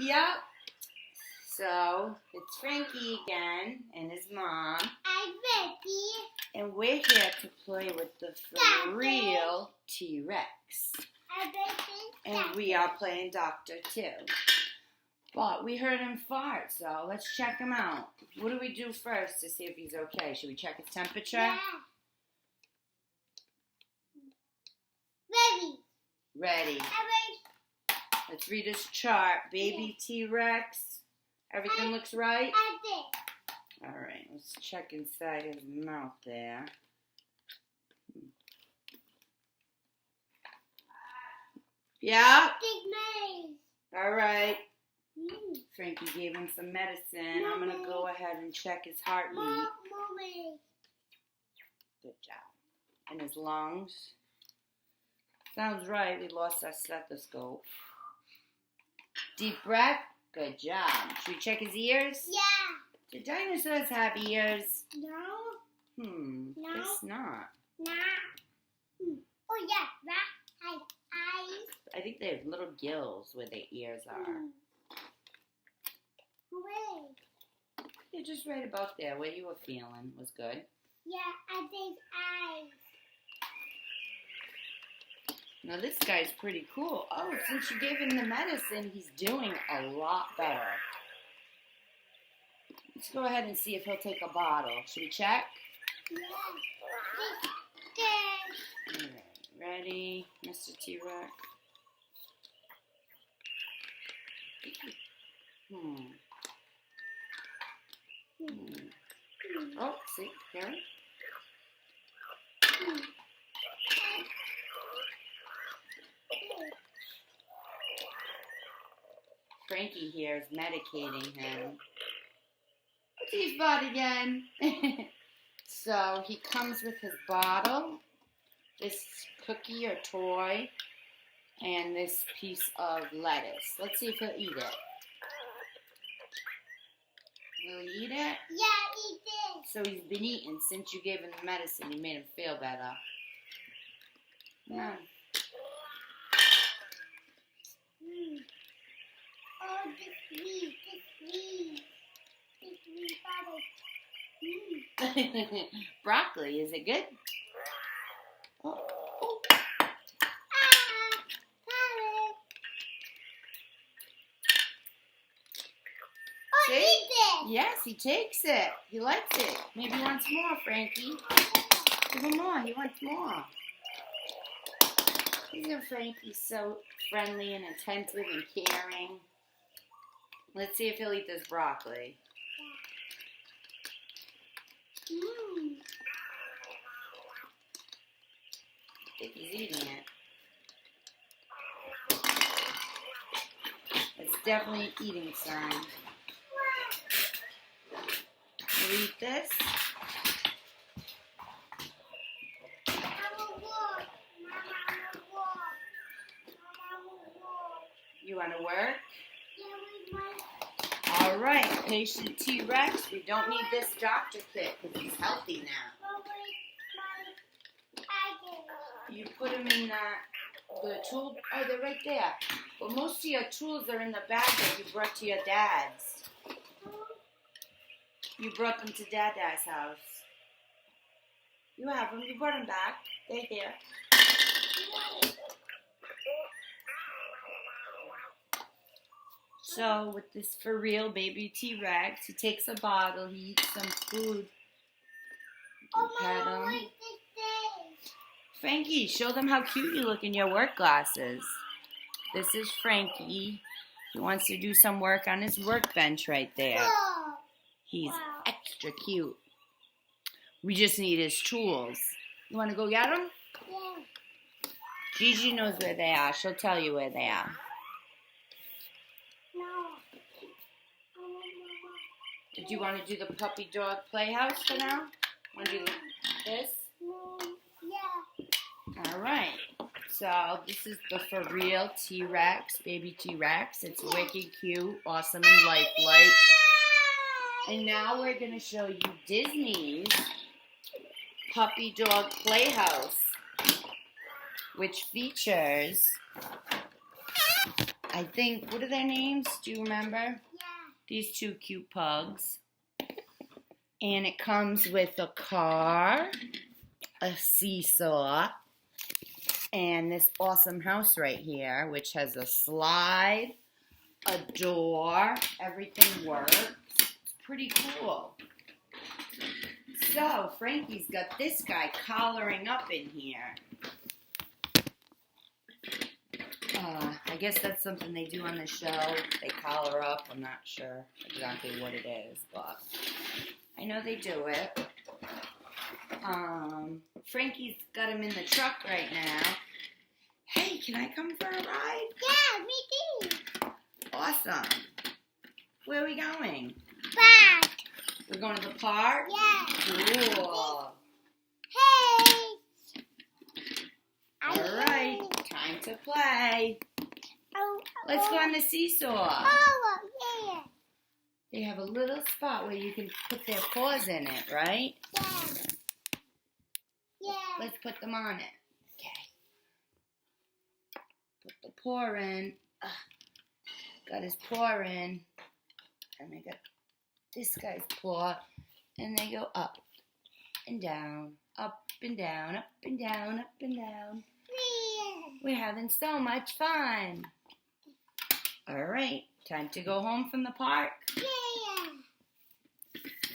Yep. So, it's Frankie again and his mom. I'm Frankie. And we're here to play with the FurReal T-Rex. And we are playing Doctor too. But we heard him fart, so let's check him out. What do we do first to see if he's okay? Should we check his temperature? Yeah. Ready. Let's read his chart. Baby T-Rex. Everything looks right? Alright, let's check inside his mouth there. Yeah? Alright. Frankie gave him some medicine. I'm going to go ahead and check his heartbeat. Good job. And his lungs. Sounds right. We lost our stethoscope. Deep breath. Good job. Should we check his ears? Yeah. Do dinosaurs have ears? No. No. Guess not. Nah. Oh, yeah. Eyes. I think they have little gills where their ears are. Wait. They're just right about there. Where you were feeling was good. Yeah, I think eyes. Now this guy's pretty cool. Oh, since you gave him the medicine, he's doing a lot better. Let's go ahead and see if he'll take a bottle. Should we check? Yeah. All right. Ready, Mr. T-Rex? Oh, see, Karen? Frankie here is medicating him. He's bought again. So he comes with his bottle, this cookie or toy, and this piece of lettuce. Let's see if he'll eat it. Will he eat it? Yeah, he did. So he's been eating since you gave him the medicine. You made him feel better. Yeah. Oh, this sweet bubble. Broccoli, is it good? Oh. He did. Yes, he takes it. He likes it. Maybe he wants more, Frankie. Give him more. He wants more. Isn't Frankie so friendly and attentive and caring? Let's see if he'll eat this broccoli. I think he's eating it. It's definitely an eating sign. We'll eat this. You want to work? All right, patient T-Rex. We don't need this doctor kit because he's healthy now. You put him in the tool. Oh, they're right there. Well, most of your tools are in the bag that you brought to your dad's. You brought them to Dada's house. You have them. You brought them back. They're here. So, with this FurReal baby T-Rex, he takes a bottle, he eats some food. Pet him. Frankie, show them how cute you look in your work glasses. This is Frankie. He wants to do some work on his workbench right there. He's extra cute. We just need his tools. You want to go get them? Yeah. Gigi knows where they are. She'll tell you where they are. No. Did you want to do the Puppydog Playhouse for now? Want to do this? Yeah. All right. So this is the FurReal T-Rex, baby T-Rex. It's wicked cute, awesome, and lifelike. And now we're going to show you Disney's Puppydog Playhouse, which features I think, what are their names? Do you remember? Yeah. These two cute pugs. And it comes with a car, a seesaw, and this awesome house right here, which has a slide, a door, everything works. It's pretty cool. So, Frankie's got this guy collaring up in here. I guess that's something they do on the show. They collar up. I'm not sure exactly what it is, but I know they do it. Frankie's got him in the truck right now. Hey, can I come for a ride? Yeah, me too. Awesome. Where are we going? Back. We're going to the park? Yeah. Cool. Hey. All right, time to play. Let's go on the seesaw. Oh, yeah. They have a little spot where you can put their paws in it, right? Yeah. Yeah. Let's put them on it. Okay. Put the paw in. Got his paw in. And I got this guy's paw. And they go up and down, up and down, up and down, up and down. We're having so much fun. All right, time to go home from the park. Yeah.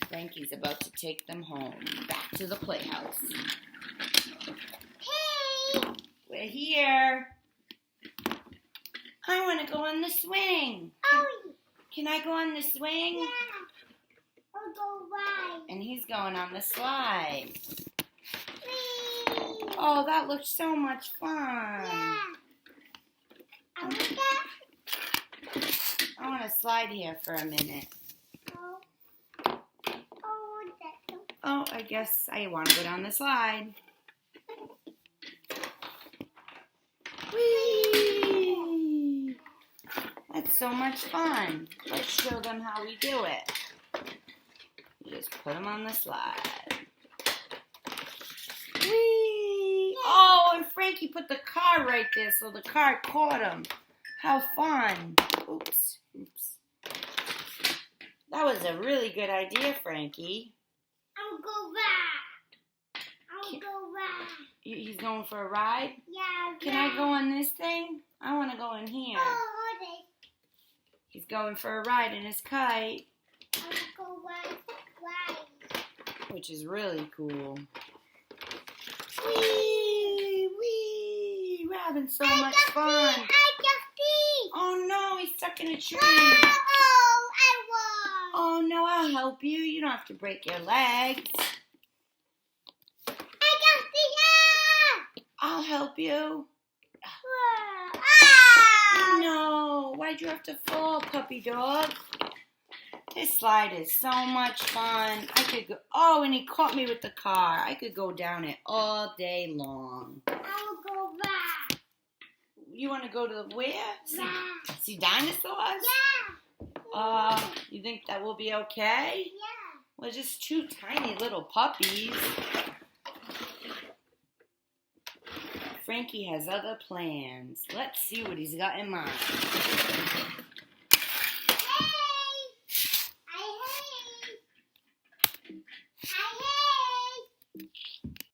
Frankie's about to take them home, back to the playhouse. Hey. We're here. I want to go on the swing. Oh. Can I go on the swing? Yeah. I'll go right. And he's going on the slide. Whee. Oh, that looks so much fun. Yeah. I want to slide here for a minute. Oh, I guess I want to go down the slide. Whee! That's so much fun. Let's show them how we do it. You just put them on the slide. Whee! Oh, and Frankie put the car right there so the car caught him. How fun. Oops. That was a really good idea, Frankie. I'll go back. I'll go back. He's going for a ride? Yeah. Can I go on this thing? I want to go in here. Oh, okay. He's going for a ride in his kite, I'll go right. which is really cool. Whee! Whee! We're having so much fun. I just see. Oh no, he's stuck in a tree. Oh, I won. Oh no, I'll help you. You don't have to break your legs. I just see. I'll help you. Ah. No, why'd you have to fall, puppy dog? This slide is so much fun. I could go. Oh, and he caught me with the car. I could go down it all day long. I'll go back. You want to go to where? Back. See dinosaurs? Yeah. You think that will be okay? Yeah. We're just two tiny little puppies. Frankie has other plans. Let's see what he's got in mind.